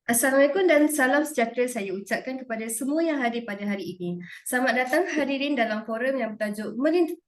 Assalamualaikum dan salam sejahtera saya ucapkan kepada semua yang hadir pada hari ini. Selamat datang hadirin dalam forum yang bertajuk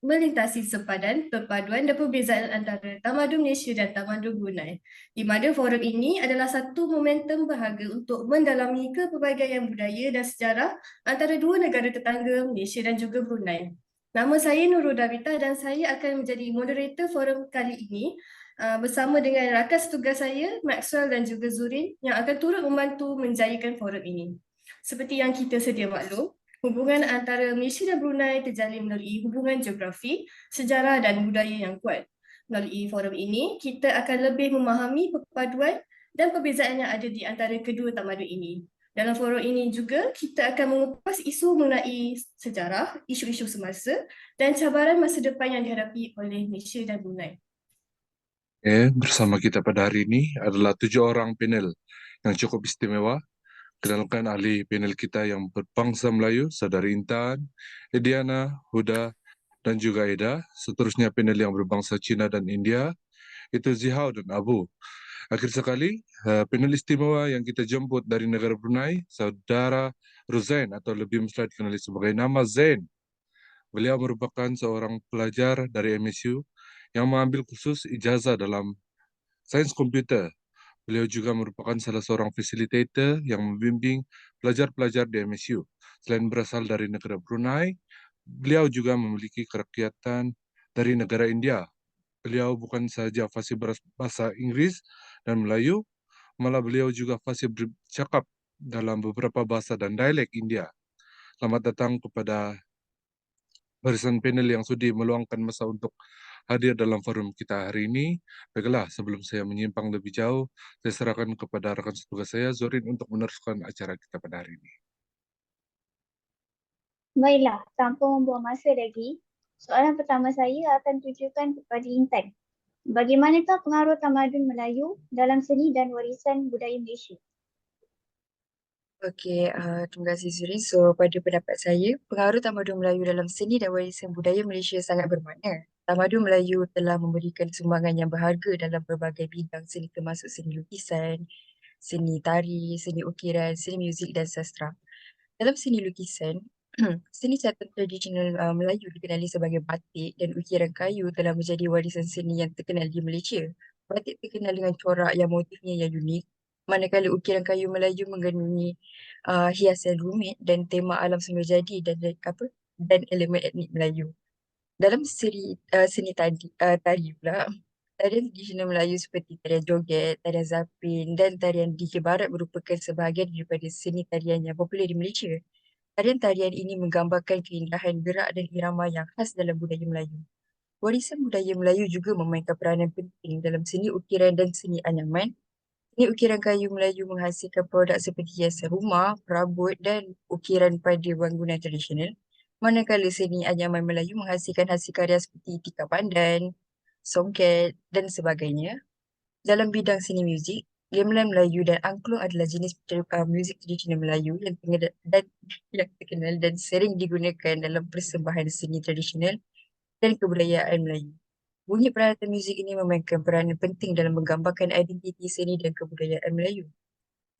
Melintasi Sempadan, Perpaduan dan Perbezaan antara Tamadun Malaysia dan Tamadun Brunei. Di mana forum ini adalah satu momentum berharga untuk mendalami kepelbagaian budaya dan sejarah antara dua negara tetangga Malaysia dan juga Brunei. Nama saya Nurul Davita dan saya akan menjadi moderator forum kali ini bersama dengan rakan tugas saya, Maxwell dan juga Zurin yang akan turut membantu menjayakan forum ini. Seperti yang kita sedia maklum, hubungan antara Malaysia dan Brunei terjalin melalui hubungan geografi, sejarah dan budaya yang kuat. Melalui forum ini, kita akan lebih memahami perpaduan dan perbezaan yang ada di antara kedua tamadun ini. Dalam forum ini juga, kita akan mengupas isu mengenai sejarah, isu-isu semasa dan cabaran masa depan yang dihadapi oleh Malaysia dan Brunei. Bersama kita pada hari ini adalah 7 orang panel yang cukup istimewa. Kenalkan ahli panel kita yang berbangsa Melayu, Saudari Intan, Ediana, Huda, dan juga Eda. Seterusnya panel yang berbangsa Cina dan India, itu Zihao dan Abu. Akhir sekali, panel istimewa yang kita jemput dari negara Brunei, Saudara Ruzain atau lebih mesra dikenali sebagai nama Zain. Beliau merupakan seorang pelajar dari MSU yang mengambil khusus ijazah dalam sains komputer. Beliau juga merupakan salah seorang fasilitator yang membimbing pelajar-pelajar di MSU. Selain berasal dari negara Brunei, beliau juga memiliki kerakyatan dari negara India. Beliau bukan sahaja fasih bahasa Inggris dan Melayu, malah beliau juga fasih bercakap dalam beberapa bahasa dan dialek India. Selamat datang kepada barisan panel yang sudi meluangkan masa untuk hadir dalam forum kita hari ini. Baiklah, sebelum saya menyimpang lebih jauh, saya serahkan kepada rekan setugas saya, Zorin, untuk meneruskan acara kita pada hari ini. Baiklah, tanpa membuang masa lagi, soalan pertama saya akan tujukan kepada Intan. Bagaimanakah pengaruh tamadun Melayu dalam seni dan warisan budaya Malaysia? Okey, terima kasih Suri. So, pada pendapat saya, pengaruh tamadun Melayu dalam seni dan warisan budaya Malaysia sangat bermakna. Tamadun Melayu telah memberikan sumbangan yang berharga dalam berbagai bidang seni termasuk seni lukisan, seni tari, seni ukiran, seni muzik dan sastra. Dalam seni lukisan, seni catat tradisional Melayu dikenali sebagai batik dan ukiran kayu telah menjadi warisan seni yang terkenal di Malaysia. Batik terkenal dengan corak yang motifnya yang unik, manakala ukiran kayu Melayu mengandungi hiasan rumit dan tema alam semula jadi dan elemen etnik Melayu. Dalam seni tari pula, tarian tradisional Melayu seperti tarian joget, tarian zapin dan tarian DJ Barat merupakan sebahagian daripada seni tarian yang popular di Malaysia. Tarian-tarian ini menggambarkan keindahan gerak dan irama yang khas dalam budaya Melayu. Warisan budaya Melayu juga memainkan peranan penting dalam seni ukiran dan seni anyaman. Seni ukiran kayu Melayu menghasilkan produk seperti hiasan rumah, perabot dan ukiran pada bangunan tradisional. Manakala seni anyaman Melayu menghasilkan hasil karya seperti tikar pandan, songket dan sebagainya. Dalam bidang seni muzik, gamelan Melayu dan angklung adalah jenis muzik tradisional Melayu yang terkenal dan sering digunakan dalam persembahan seni tradisional dan kebudayaan Melayu. Bunyi peralatan muzik ini memainkan peranan penting dalam menggambarkan identiti seni dan kebudayaan Melayu.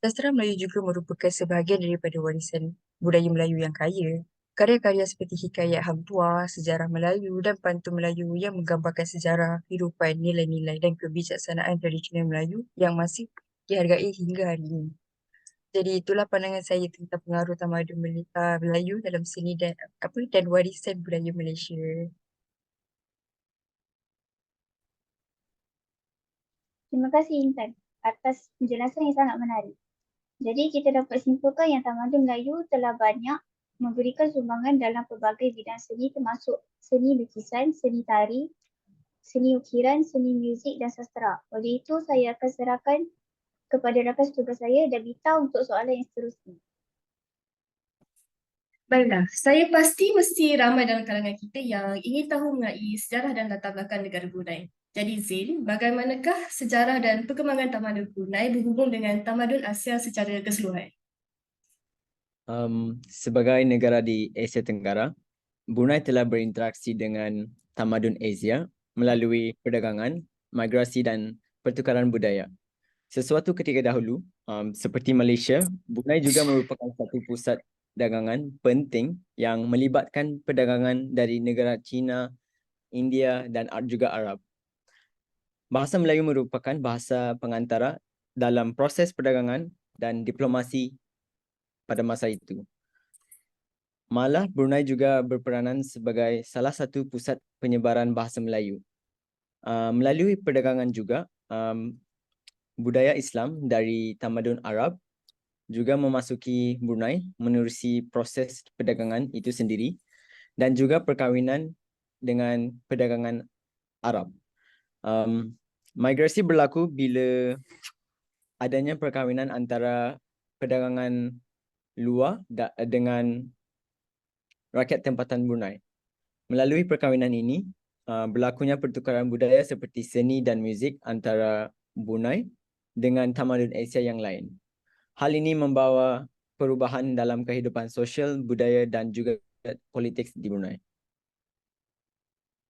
Sastra Melayu juga merupakan sebahagian daripada warisan budaya Melayu yang kaya. Karya-karya seperti hikayat Hang Tuah, sejarah Melayu dan pantun Melayu yang menggambarkan sejarah, kehidupan, nilai-nilai dan kebijaksanaan tradisional Melayu yang masih dihargai hingga hari ini. Jadi itulah pandangan saya tentang pengaruh tamadun Melayu dalam seni dan warisan budaya Malaysia. Terima kasih Intan atas penjelasan yang sangat menarik. Jadi kita dapat simpulkan yang tamadun Melayu telah banyak memberikan sumbangan dalam pelbagai bidang seni termasuk seni lukisan, seni tari, seni ukiran, seni muzik dan sastra. Oleh itu saya akan serahkan kepada rakan tugas saya Davita untuk soalan yang seterusnya. Baiklah, saya pasti mesti ramai dalam kalangan kita yang ingin tahu mengenai sejarah dan latar belakang negara Brunei. Jadi Zin, bagaimanakah sejarah dan perkembangan tamadun Brunei berhubung dengan tamadun Asia secara keseluruhan? Sebagai negara di Asia Tenggara, Brunei telah berinteraksi dengan tamadun Asia melalui perdagangan, migrasi dan pertukaran budaya. Sesuatu ketika dahulu, seperti Malaysia, Brunei juga merupakan satu pusat dagangan penting yang melibatkan perdagangan dari negara China, India dan juga Arab. Bahasa Melayu merupakan bahasa pengantara dalam proses perdagangan dan diplomasi pada masa itu. Malah Brunei juga berperanan sebagai salah satu pusat penyebaran bahasa Melayu. Melalui perdagangan juga, budaya Islam dari tamadun Arab juga memasuki Brunei menerusi proses perdagangan itu sendiri dan juga perkahwinan dengan perdagangan Arab. Migrasi berlaku bila adanya perkahwinan antara perdagangan luar dengan rakyat tempatan Brunei. Melalui perkahwinan ini, berlakunya pertukaran budaya seperti seni dan muzik antara Brunei dengan tamadun Asia yang lain. Hal ini membawa perubahan dalam kehidupan sosial, budaya dan juga politik di Brunei.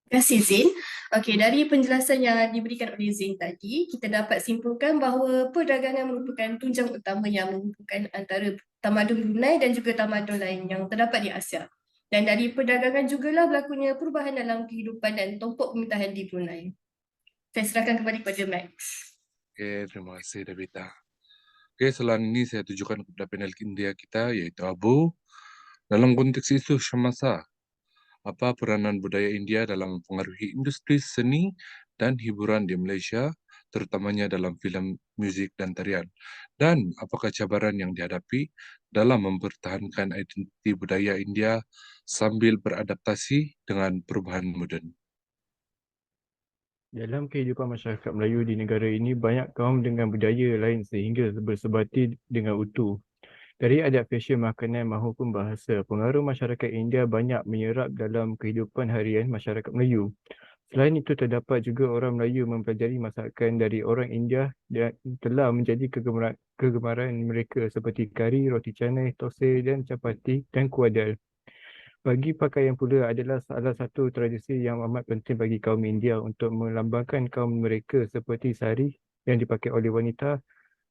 Terima kasih Zin. Okey, dari penjelasan yang diberikan oleh Zin tadi, kita dapat simpulkan bahawa perdagangan merupakan tunjang utama yang menghubungkan antara tamadun Brunei dan juga tamadun lain yang terdapat di Asia. Dan dari perdagangan jugalah berlakunya perubahan dalam kehidupan dan tombok pemerintahan di Brunei. Saya serahkan kembali kepada Max. Oke, terima kasih Davita. Oke, selanjutnya ini saya tujukan kepada panel India kita, yaitu Abu. Dalam konteks isu semasa, apa peranan budaya India dalam mempengaruhi industri seni dan hiburan di Malaysia, terutamanya dalam filem, muzik dan tarian? Dan apakah cabaran yang dihadapi dalam mempertahankan identiti budaya India sambil beradaptasi dengan perubahan moden? Dalam kehidupan masyarakat Melayu di negara ini, banyak kaum dengan budaya lain sehingga bersebati dengan utuh. Dari adat fashion, makanan maupun bahasa, pengaruh masyarakat India banyak menyerap dalam kehidupan harian masyarakat Melayu. Selain itu, terdapat juga orang Melayu mempelajari masakan dari orang India dan telah menjadi kegemaran mereka seperti kari, roti canai, thosai dan chapati dan kuadal. Bagi pakaian pula adalah salah satu tradisi yang amat penting bagi kaum India untuk melambangkan kaum mereka seperti sari yang dipakai oleh wanita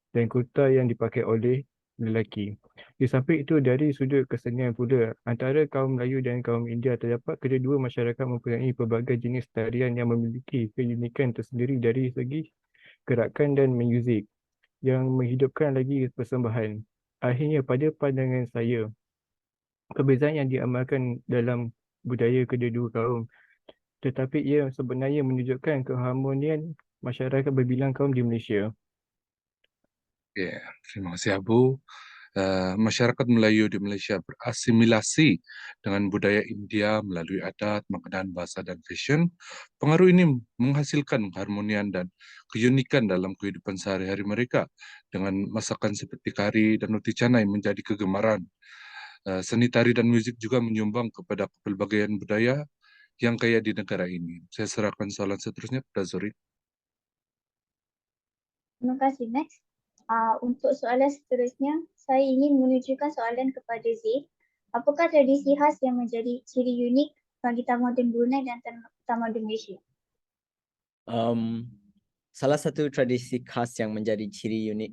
dan kurta yang dipakai oleh lelaki. Di samping itu, dari sudut kesenian pula, antara kaum Melayu dan kaum India terdapat kedua masyarakat mempunyai pelbagai jenis tarian yang memiliki keunikan tersendiri dari segi gerakan dan muzik yang menghidupkan lagi persembahan. Akhirnya, pada pandangan saya, perbezaan yang diamalkan dalam budaya kedua-dua kaum, tetapi ia sebenarnya menunjukkan keharmonian masyarakat berbilang kaum di Malaysia. Ya, terima kasih Abu. Masyarakat Melayu di Malaysia berasimilasi dengan budaya India melalui adat, makanan, bahasa, dan fashion. Pengaruh ini menghasilkan keharmonian dan keunikan dalam kehidupan sehari-hari mereka, dengan masakan seperti kari dan roti canai menjadi kegemaran. Seni tari dan muzik juga menyumbang kepada pelbagaian budaya yang kaya di negara ini. Saya serahkan soalan seterusnya kepada Zorin. Terima kasih, Max. Untuk soalan seterusnya, saya ingin menunjukkan soalan kepada Zaid. Apakah tradisi khas yang menjadi ciri unik bagi tamadun Brunei dan tamadun Malaysia? Salah satu tradisi khas yang menjadi ciri unik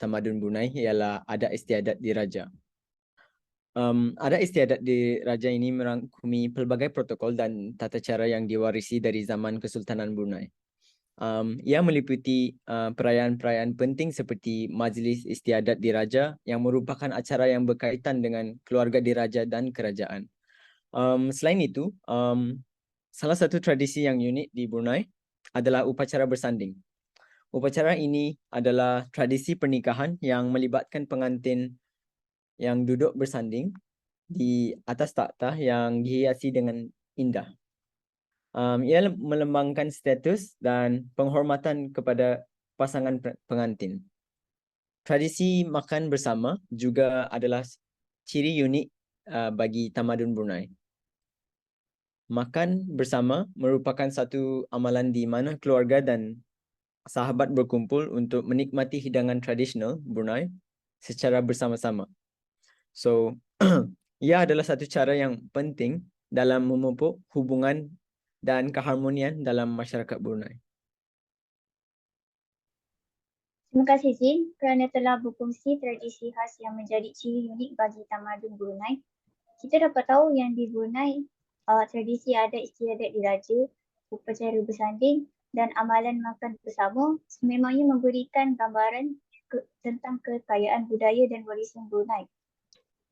tamadun Brunei ialah adat istiadat diraja. Adat istiadat diraja ini merangkumi pelbagai protokol dan tata cara yang diwarisi dari zaman Kesultanan Brunei. Ia meliputi perayaan-perayaan penting seperti Majlis Istiadat Diraja yang merupakan acara yang berkaitan dengan keluarga diraja dan kerajaan. Selain itu, salah satu tradisi yang unik di Brunei adalah upacara bersanding. Upacara ini adalah tradisi pernikahan yang melibatkan pengantin yang duduk bersanding di atas takhta yang dihiasi dengan indah. Ia melambangkan status dan penghormatan kepada pasangan pengantin. Tradisi makan bersama juga adalah ciri unik bagi tamadun Brunei. Makan bersama merupakan satu amalan di mana keluarga dan sahabat berkumpul untuk menikmati hidangan tradisional Brunei secara bersama-sama. So, ia adalah satu cara yang penting dalam memupuk hubungan dan keharmonian dalam masyarakat Brunei. Terima kasih Zin kerana telah berkongsi tradisi khas yang menjadi ciri unik bagi tamadun Brunei. Kita dapat tahu yang di Brunei tradisi adat istiadat diraja, upacara bersanding dan amalan makan bersama sememangnya memberikan gambaran tentang kekayaan budaya dan warisan Brunei.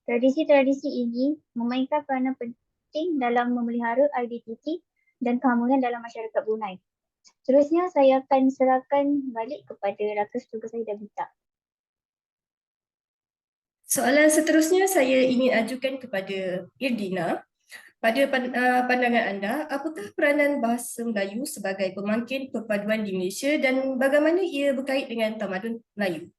Tradisi-tradisi ini memainkan peranan penting dalam memelihara identiti dan keharmonian dalam masyarakat Brunei. Seterusnya saya akan serahkan balik kepada rakan setugas saya Davita. Soalan seterusnya saya ingin ajukan kepada Irdina. Pada pandangan anda, apakah peranan bahasa Melayu sebagai pemangkin perpaduan di Malaysia dan bagaimana ia berkait dengan tamadun Melayu?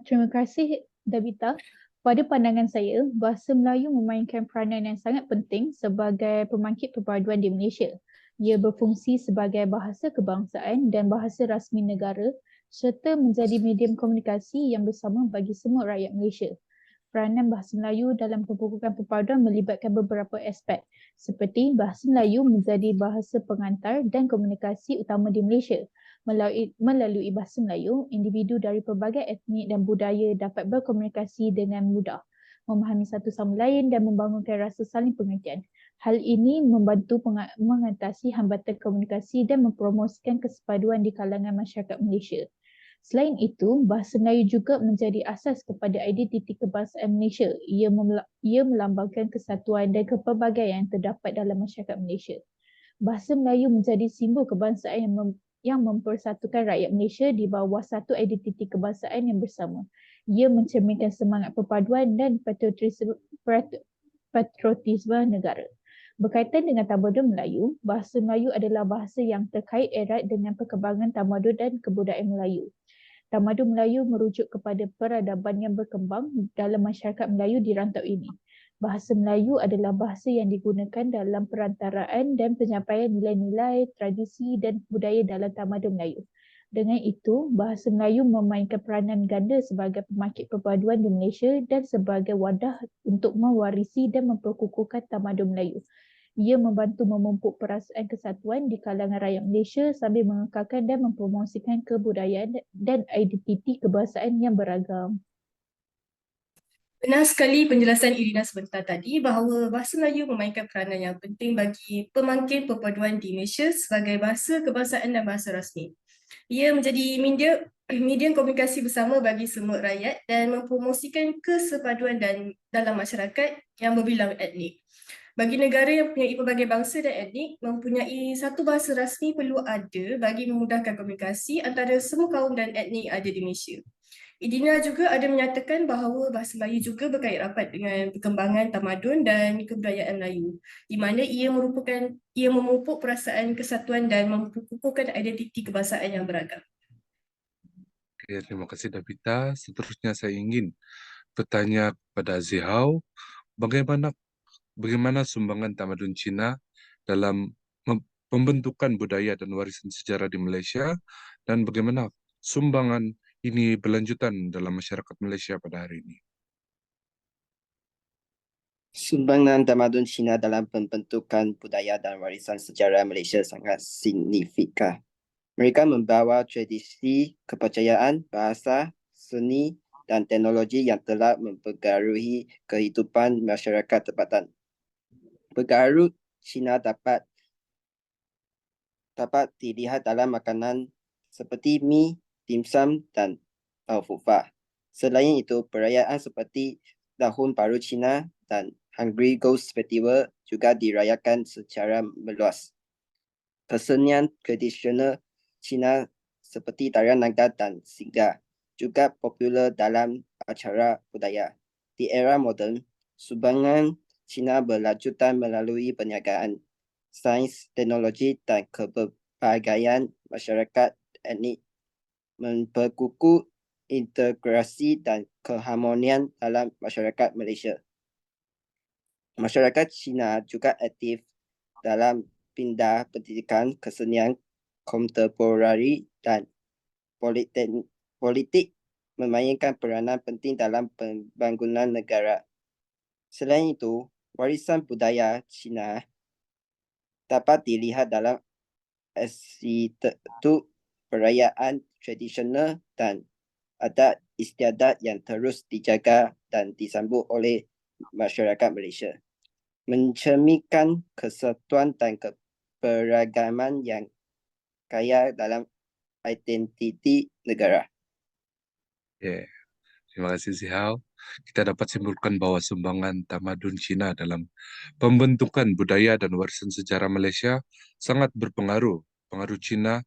Terima kasih Davita. Pada pandangan saya, bahasa Melayu memainkan peranan yang sangat penting sebagai pemangkit perpaduan di Malaysia. Ia berfungsi sebagai bahasa kebangsaan dan bahasa rasmi negara serta menjadi medium komunikasi yang bersama bagi semua rakyat Malaysia. Peranan bahasa Melayu dalam pembukukan perpaduan melibatkan beberapa aspek seperti bahasa Melayu menjadi bahasa pengantar dan komunikasi utama di Malaysia. Melalui bahasa Melayu, individu dari pelbagai etnik dan budaya dapat berkomunikasi dengan mudah, memahami satu sama lain dan membangunkan rasa saling pengertian. Hal ini membantu mengatasi hambatan komunikasi dan mempromosikan kesepaduan di kalangan masyarakat Malaysia. Selain itu, bahasa Melayu juga menjadi asas kepada identiti kebangsaan Malaysia. Ia melambangkan kesatuan dan kepelbagaian yang terdapat dalam masyarakat Malaysia. Bahasa Melayu menjadi simbol kebangsaan yang mempersatukan rakyat Malaysia di bawah satu identiti kebangsaan yang bersama. Ia mencerminkan semangat perpaduan dan patriotisme negara. Berkaitan dengan tamadun Melayu, bahasa Melayu adalah bahasa yang terkait erat dengan perkembangan tamadun dan kebudayaan Melayu. Tamadun Melayu merujuk kepada peradaban yang berkembang dalam masyarakat Melayu di rantau ini. Bahasa Melayu adalah bahasa yang digunakan dalam perantaraan dan penyampaian nilai-nilai, tradisi dan budaya dalam tamadun Melayu. Dengan itu, bahasa Melayu memainkan peranan ganda sebagai pemangkit perpaduan di Malaysia dan sebagai wadah untuk mewarisi dan memperkukuhkan tamadun Melayu. Ia membantu memupuk perasaan kesatuan di kalangan rakyat Malaysia sambil mengekalkan dan mempromosikan kebudayaan dan identiti kebangsaan yang beragam. Benar sekali penjelasan Irina sebentar tadi bahawa bahasa Melayu memainkan peranan yang penting bagi pemangkin perpaduan di Malaysia sebagai bahasa kebangsaan dan bahasa rasmi. Ia menjadi medium komunikasi bersama bagi semua rakyat dan mempromosikan kesepaduan dalam masyarakat yang berbilang etnik. Bagi negara yang mempunyai pelbagai bangsa dan etnik, mempunyai satu bahasa rasmi perlu ada bagi memudahkan komunikasi antara semua kaum dan etnik ada di Malaysia. Idina juga ada menyatakan bahawa bahasa Melayu juga berkait rapat dengan perkembangan tamadun dan kebudayaan Melayu, di mana ia memupuk perasaan kesatuan dan memperkukuhkan identiti kebangsaan yang beragam. Okay, terima kasih Davita. Seterusnya saya ingin bertanya kepada Zihao, bagaimana sumbangan tamadun Cina dalam pembentukan budaya dan warisan sejarah di Malaysia dan bagaimana sumbangan ini berlanjutan dalam masyarakat Malaysia pada hari ini. Sumbangan tamadun Cina dalam pembentukan budaya dan warisan sejarah Malaysia sangat signifikan. Mereka membawa tradisi, kepercayaan, bahasa, seni dan teknologi yang telah mempengaruhi kehidupan masyarakat tempatan. Pengaruh Cina dapat dilihat dalam makanan seperti mi, dimsum dan fufa. Selain itu, perayaan seperti Tahun Baru Cina dan Hungry Ghost Festival juga dirayakan secara meluas. Kesenian tradisional Cina seperti tarian naga dan singa juga popular dalam acara budaya. Di era moden, sumbangan Cina berlanjutan melalui perniagaan, sains, teknologi dan kepelbagaian masyarakat etnik, memperkukuh integrasi dan keharmonian dalam masyarakat Malaysia. Masyarakat Cina juga aktif dalam bidang pendidikan, kesenian kontemporari dan politik memainkan peranan penting dalam pembangunan negara. Selain itu, warisan budaya Cina dapat dilihat dalam arsitektur, perayaan tradisional dan adat istiadat yang terus dijaga dan disambut oleh masyarakat Malaysia, mencerminkan kesatuan dan keberagaman yang kaya dalam identiti negara. Ya, terima kasih Zihao. Kita dapat simpulkan bahwa sumbangan tamadun Cina dalam pembentukan budaya dan warisan sejarah Malaysia sangat berpengaruh. Pengaruh Cina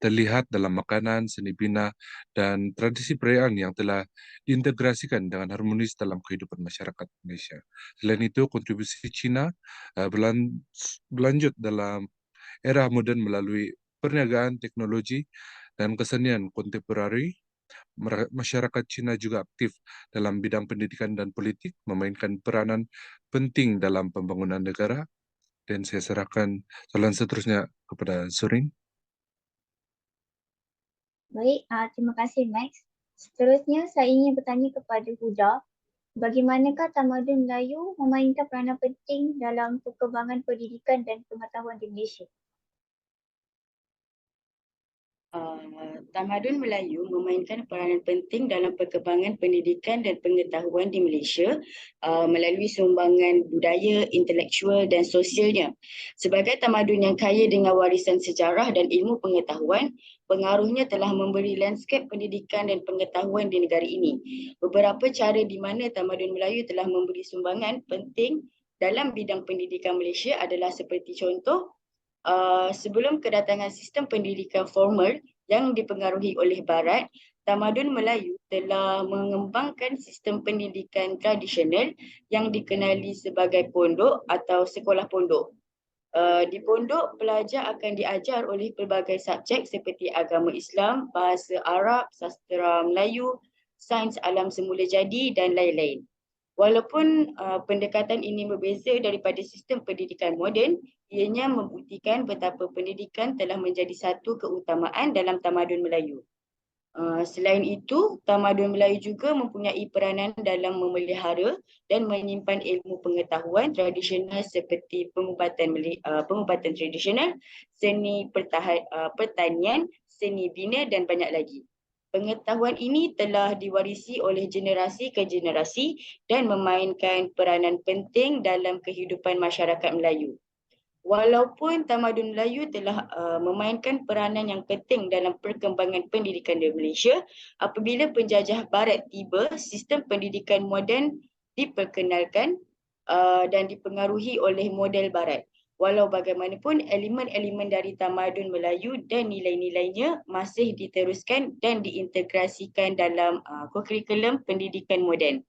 terlihat dalam makanan, seni bina, dan tradisi perayaan yang telah diintegrasikan dengan harmonis dalam kehidupan masyarakat Malaysia. Selain itu, kontribusi Cina berlanjut dalam era moden melalui perniagaan, teknologi, dan kesenian kontemporari. Masyarakat Cina juga aktif dalam bidang pendidikan dan politik, memainkan peranan penting dalam pembangunan negara. Dan saya serahkan soalan seterusnya kepada Surin. Baik, terima kasih Max. Seterusnya saya ingin bertanya kepada Huda, bagaimanakah tamadun Melayu memainkan peranan penting dalam perkembangan pendidikan dan pengetahuan di Malaysia? Tamadun Melayu memainkan peranan penting dalam perkembangan pendidikan dan pengetahuan di Malaysia melalui sumbangan budaya, intelektual dan sosialnya. Sebagai tamadun yang kaya dengan warisan sejarah dan ilmu pengetahuan, pengaruhnya telah memberi lanskap pendidikan dan pengetahuan di negara ini. Beberapa cara di mana tamadun Melayu telah memberi sumbangan penting dalam bidang pendidikan Malaysia adalah seperti contoh, sebelum kedatangan sistem pendidikan formal yang dipengaruhi oleh Barat, tamadun Melayu telah mengembangkan sistem pendidikan tradisional yang dikenali sebagai pondok atau sekolah pondok. Di pondok, pelajar akan diajar oleh pelbagai subjek seperti agama Islam, bahasa Arab, sastera Melayu, sains alam semula jadi dan lain-lain. Walaupun pendekatan ini berbeza daripada sistem pendidikan moden, ianya membuktikan betapa pendidikan telah menjadi satu keutamaan dalam tamadun Melayu. Selain itu, tamadun Melayu juga mempunyai peranan dalam memelihara dan menyimpan ilmu pengetahuan tradisional seperti pengubatan tradisional, seni pertanian, seni bina dan banyak lagi. Pengetahuan ini telah diwarisi oleh generasi ke generasi dan memainkan peranan penting dalam kehidupan masyarakat Melayu. Walaupun tamadun Melayu telah memainkan peranan yang penting dalam perkembangan pendidikan di Malaysia, apabila penjajah Barat tiba, sistem pendidikan moden diperkenalkan dan dipengaruhi oleh model Barat. Walau bagaimanapun, elemen-elemen dari tamadun Melayu dan nilai-nilainya masih diteruskan dan diintegrasikan dalam kurikulum pendidikan moden.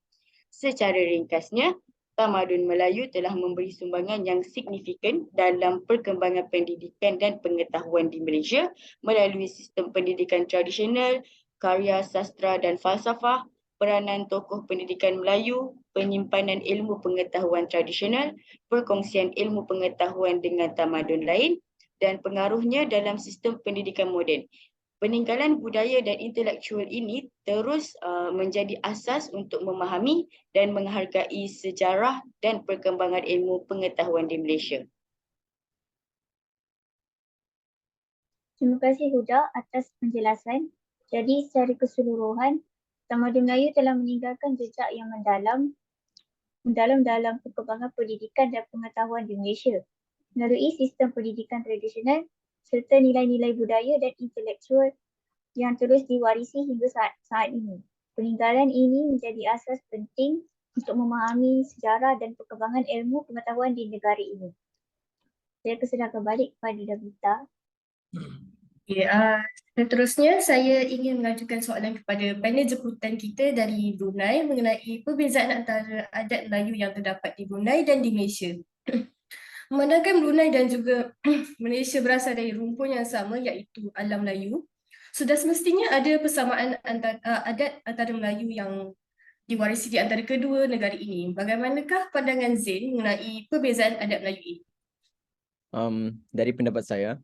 Secara ringkasnya, tamadun Melayu telah memberi sumbangan yang signifikan dalam perkembangan pendidikan dan pengetahuan di Malaysia melalui sistem pendidikan tradisional, karya sastra dan falsafah, peranan tokoh pendidikan Melayu, penyimpanan ilmu pengetahuan tradisional, perkongsian ilmu pengetahuan dengan tamadun lain dan pengaruhnya dalam sistem pendidikan moden. Peninggalan budaya dan intelektual ini terus menjadi asas untuk memahami dan menghargai sejarah dan perkembangan ilmu pengetahuan di Malaysia. Terima kasih Huda atas penjelasan. Jadi secara keseluruhan, tamadun Melayu telah meninggalkan jejak yang mendalam dalam perkembangan pendidikan dan pengetahuan di Malaysia melalui sistem pendidikan tradisional serta nilai-nilai budaya dan intelektual yang terus diwarisi hingga saat ini. Peninggalan ini menjadi asas penting untuk memahami sejarah dan perkembangan ilmu pengetahuan di negara ini. Saya persilakan balik kepada Davita. Seterusnya, saya ingin mengajukan soalan kepada panel jemputan kita dari Brunei mengenai perbezaan antara adat Melayu yang terdapat di Brunei dan di Malaysia. Memandangkan Brunei dan juga Malaysia berasal dari rumpun yang sama iaitu alam Melayu, sudah semestinya ada persamaan adat antara Melayu yang diwarisi di antara kedua negara ini. Bagaimanakah pandangan Zain mengenai perbezaan adat Melayu ini? Dari pendapat saya,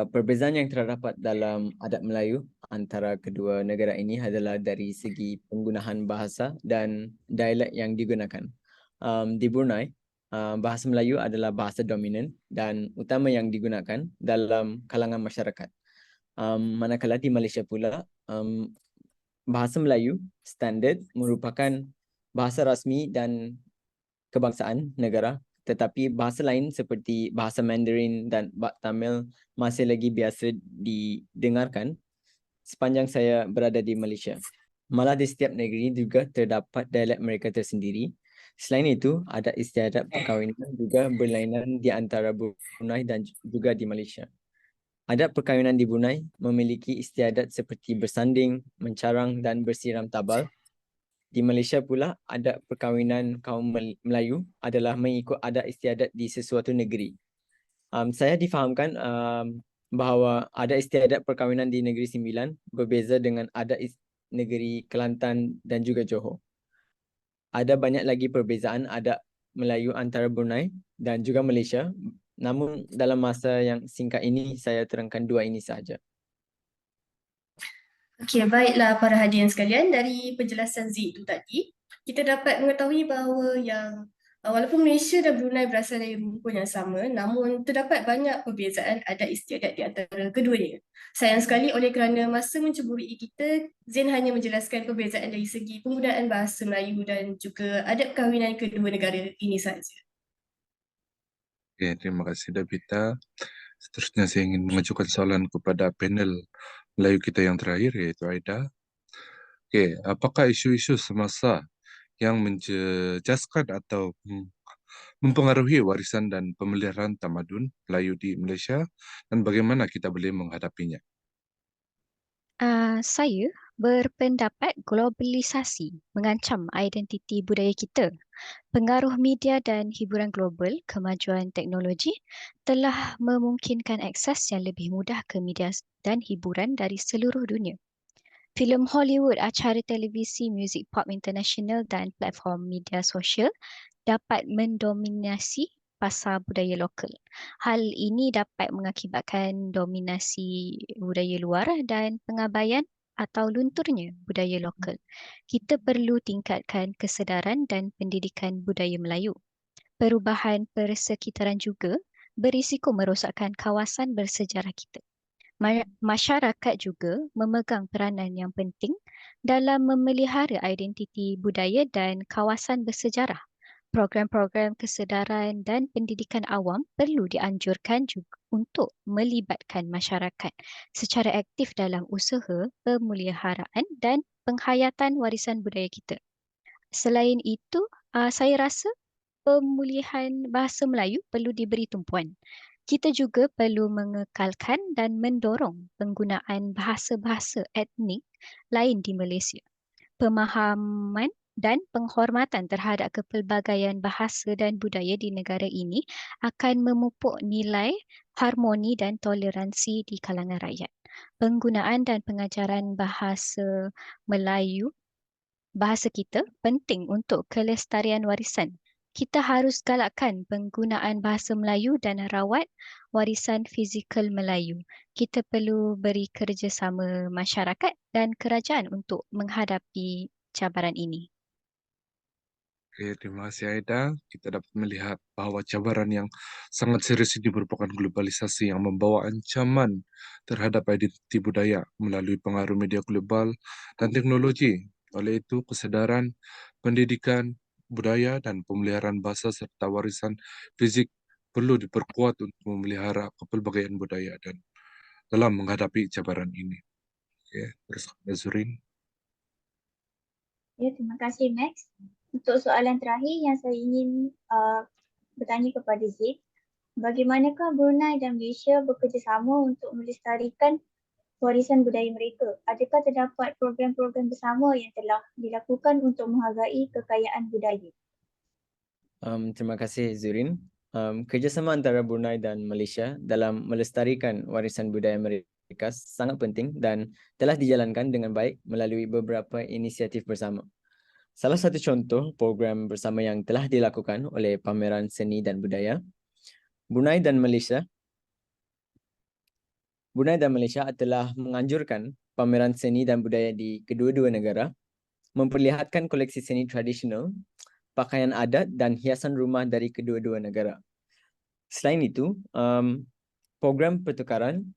perbezaan yang terdapat dalam adat Melayu antara kedua negara ini adalah dari segi penggunaan bahasa dan dialek yang digunakan. Di Brunei, bahasa Melayu adalah bahasa dominan dan utama yang digunakan dalam kalangan masyarakat. Manakala di Malaysia pula, bahasa Melayu standard merupakan bahasa rasmi dan kebangsaan negara, tetapi bahasa lain seperti bahasa Mandarin dan Tamil masih lagi biasa didengarkan sepanjang saya berada di Malaysia. Malah di setiap negeri juga terdapat dialek mereka tersendiri. Selain itu, ada istiadat perkahwinan juga berlainan di antara Brunei dan juga di Malaysia. Adat perkahwinan di Brunei memiliki istiadat seperti bersanding, mencarang dan bersiram tabal. Di Malaysia pula, adat perkahwinan kaum Melayu adalah mengikut adat istiadat di sesuatu negeri. Saya difahamkan bahawa adat istiadat perkahwinan di Negeri Sembilan berbeza dengan adat negeri Kelantan dan juga Johor. Ada banyak lagi perbezaan adat Melayu antara Brunei dan juga Malaysia. Namun dalam masa yang singkat ini, saya terangkan dua ini sahaja. Okey, baiklah para hadirin sekalian, dari penjelasan Z itu tadi, kita dapat mengetahui bahawa walaupun Malaysia dan Brunei berasal dari rumpun yang sama, namun terdapat banyak perbezaan adat istiadat di antara keduanya. Sayang sekali oleh kerana masa menceburi kita, Zain hanya menjelaskan perbezaan dari segi penggunaan bahasa Melayu dan juga adat perkahwinan kedua negara ini sahaja. Okay, terima kasih Davita. Seterusnya saya ingin mengajukan soalan kepada panel Melayu kita yang terakhir, iaitu Aida. Okay, apakah isu-isu semasa yang menjejaskan atau mempengaruhi warisan dan pemeliharaan tamadun Melayu di Malaysia, dan bagaimana kita boleh menghadapinya? Saya berpendapat globalisasi mengancam identiti budaya kita. Pengaruh media dan hiburan global, kemajuan teknologi telah memungkinkan akses yang lebih mudah ke media dan hiburan dari seluruh dunia. Filem Hollywood, acara televisi, muzik pop international dan platform media sosial dapat mendominasi pasar budaya lokal. Hal ini dapat mengakibatkan dominasi budaya luar dan pengabaian atau lunturnya budaya lokal. Kita perlu tingkatkan kesedaran dan pendidikan budaya Melayu. Perubahan persekitaran juga berisiko merosakkan kawasan bersejarah kita. Masyarakat juga memegang peranan yang penting dalam memelihara identiti budaya dan kawasan bersejarah. Program-program kesedaran dan pendidikan awam perlu dianjurkan juga untuk melibatkan masyarakat secara aktif dalam usaha pemeliharaan dan penghayatan warisan budaya kita. Selain itu, saya rasa pemulihan bahasa Melayu perlu diberi tumpuan. Kita juga perlu mengekalkan dan mendorong penggunaan bahasa-bahasa etnik lain di Malaysia. Pemahaman dan penghormatan terhadap kepelbagaian bahasa dan budaya di negara ini akan memupuk nilai harmoni dan toleransi di kalangan rakyat. Penggunaan dan pengajaran bahasa Melayu, bahasa kita penting untuk kelestarian warisan. Kita harus galakkan penggunaan bahasa Melayu dan rawat warisan fizikal Melayu. Kita perlu beri kerjasama masyarakat dan kerajaan untuk menghadapi cabaran ini. Okay, terima kasih Aida. Kita dapat melihat bahawa cabaran yang sangat serius ini merupakan globalisasi yang membawa ancaman terhadap identiti budaya melalui pengaruh media global dan teknologi. Oleh itu, kesedaran, pendidikan, budaya dan pemeliharaan bahasa serta warisan fizik perlu diperkuat untuk memelihara kepelbagaian budaya dan dalam menghadapi cabaran ini. Okay, terus Zurin. Ya, terima kasih Max. Untuk soalan terakhir yang saya ingin bertanya kepada Zaid, bagaimanakah Brunei dan Malaysia bekerjasama untuk melestarikan warisan budaya mereka? Adakah terdapat program-program bersama yang telah dilakukan untuk menghargai kekayaan budaya? Terima kasih Zurin. Kerjasama antara Brunei dan Malaysia dalam melestarikan warisan budaya mereka sangat penting dan telah dijalankan dengan baik melalui beberapa inisiatif bersama. Salah satu contoh program bersama yang telah dilakukan oleh Pameran Seni dan Budaya, Brunei dan Malaysia telah menganjurkan pameran seni dan budaya di kedua-dua negara, memperlihatkan koleksi seni tradisional, pakaian adat dan hiasan rumah dari kedua-dua negara. Selain itu, program pertukaran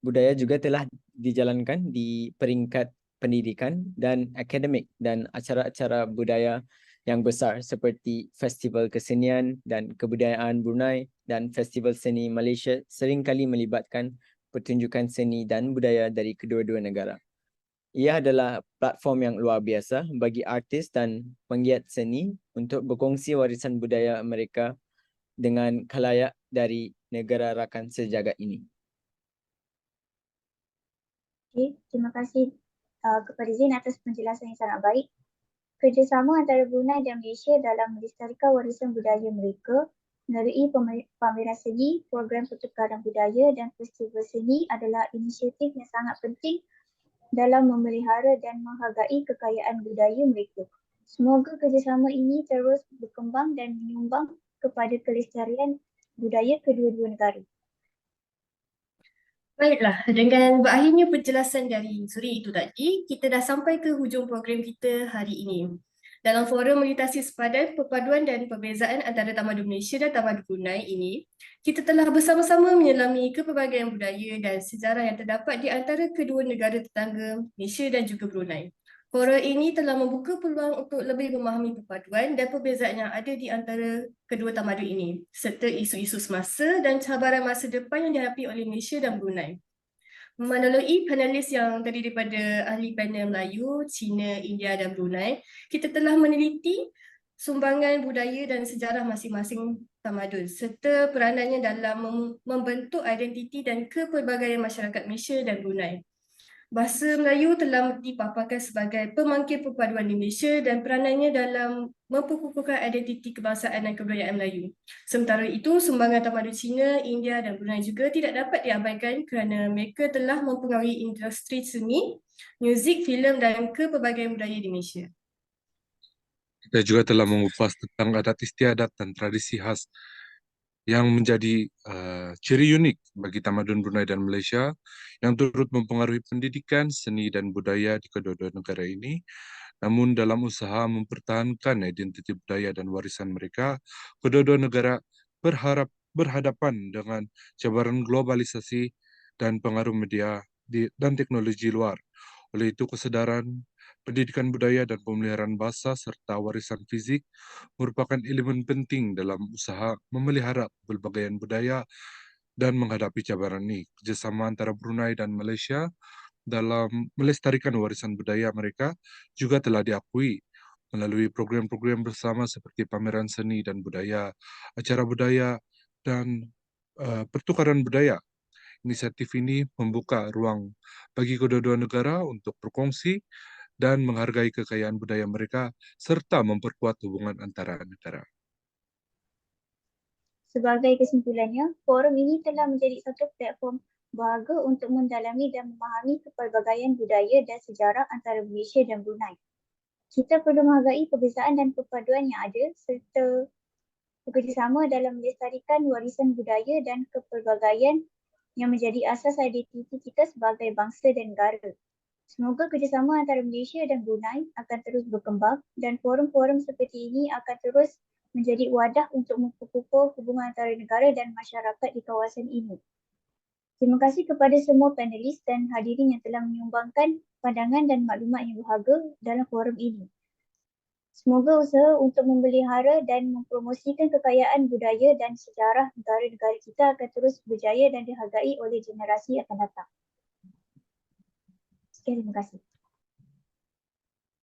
budaya juga telah dijalankan di peringkat pendidikan dan akademik dan acara-acara budaya yang besar seperti Festival Kesenian dan Kebudayaan Brunei dan Festival Seni Malaysia seringkali melibatkan pertunjukan seni dan budaya dari kedua-dua negara. Ia adalah platform yang luar biasa bagi artis dan penggiat seni untuk berkongsi warisan budaya mereka dengan khalayak dari negara rakan sejagat ini. Okay, terima kasih kepada Zain atas penjelasan yang sangat baik. Kerjasama antara Brunei dan Malaysia dalam melestarikan warisan budaya mereka melalui pameran seni, program pertukaran budaya dan festival seni adalah inisiatif yang sangat penting dalam memelihara dan menghargai kekayaan budaya mereka. Semoga kerjasama ini terus berkembang dan menyumbang kepada kelestarian budaya kedua-dua negara. Baiklah, dengan berakhirnya penjelasan dari Suri itu tadi, kita dah sampai ke hujung program kita hari ini. Dalam forum melintasi sepadan, perpaduan dan perbezaan antara Tamadun Malaysia dan Tamadun Brunei ini, kita telah bersama-sama menyelami kepelbagaian budaya dan sejarah yang terdapat di antara kedua negara tetangga, Malaysia dan juga Brunei. Forum ini telah membuka peluang untuk lebih memahami perpaduan dan perbezaan yang ada di antara kedua tamadun ini, serta isu-isu semasa dan cabaran masa depan yang dihadapi oleh Malaysia dan Brunei. Melalui panelis yang terdiri daripada ahli panel Melayu, Cina, India dan Brunei, kita telah meneliti sumbangan budaya dan sejarah masing-masing tamadun serta peranannya dalam membentuk identiti dan kepelbagaian masyarakat Malaysia dan Brunei. Bahasa Melayu telah dipaparkan sebagai pemangkit perpaduan di Malaysia dan peranannya dalam memperkukuhkan identiti kebangsaan dan kebudayaan Melayu. Sementara itu, sumbangan tamadun Cina, India dan Brunei juga tidak dapat diabaikan kerana mereka telah mempengaruhi industri seni, muzik, filem dan kepelbagaian budaya di Malaysia. Kita juga telah mengupas tentang adat istiadat dan tradisi khas yang menjadi ciri unik bagi tamadun Brunei dan Malaysia yang turut mempengaruhi pendidikan, seni dan budaya di kedua-dua negara ini. Namun dalam usaha mempertahankan identiti budaya dan warisan mereka, kedua-dua negara berhadapan dengan cabaran globalisasi dan pengaruh media dan teknologi luar. Oleh itu, kesedaran pendidikan budaya dan pemeliharaan bahasa serta warisan fisik merupakan elemen penting dalam usaha memelihara pelbagaian budaya dan menghadapi cabaran ini. Kerjasama antara Brunei dan Malaysia dalam melestarikan warisan budaya mereka juga telah diakui melalui program-program bersama seperti pameran seni dan budaya, acara budaya, dan pertukaran budaya. Inisiatif ini membuka ruang bagi kedua-dua negara untuk berkongsi dan menghargai kekayaan budaya mereka serta memperkuat hubungan antara negara. Sebagai kesimpulannya, forum ini telah menjadi satu platform berharga untuk mendalami dan memahami kepelbagaian budaya dan sejarah antara Malaysia dan Brunei. Kita perlu menghargai perbezaan dan perpaduan yang ada serta bekerjasama dalam melestarikan warisan budaya dan kepelbagaian yang menjadi asas identiti kita sebagai bangsa dan negara. Semoga kerjasama antara Malaysia dan Brunei akan terus berkembang dan forum-forum seperti ini akan terus menjadi wadah untuk memperkukuh hubungan antara negara dan masyarakat di kawasan ini. Terima kasih kepada semua panelis dan hadirin yang telah menyumbangkan pandangan dan maklumat yang berharga dalam forum ini. Semoga usaha untuk memelihara dan mempromosikan kekayaan budaya dan sejarah negara-negara kita akan terus berjaya dan dihargai oleh generasi akan datang. Sekian, terima kasih.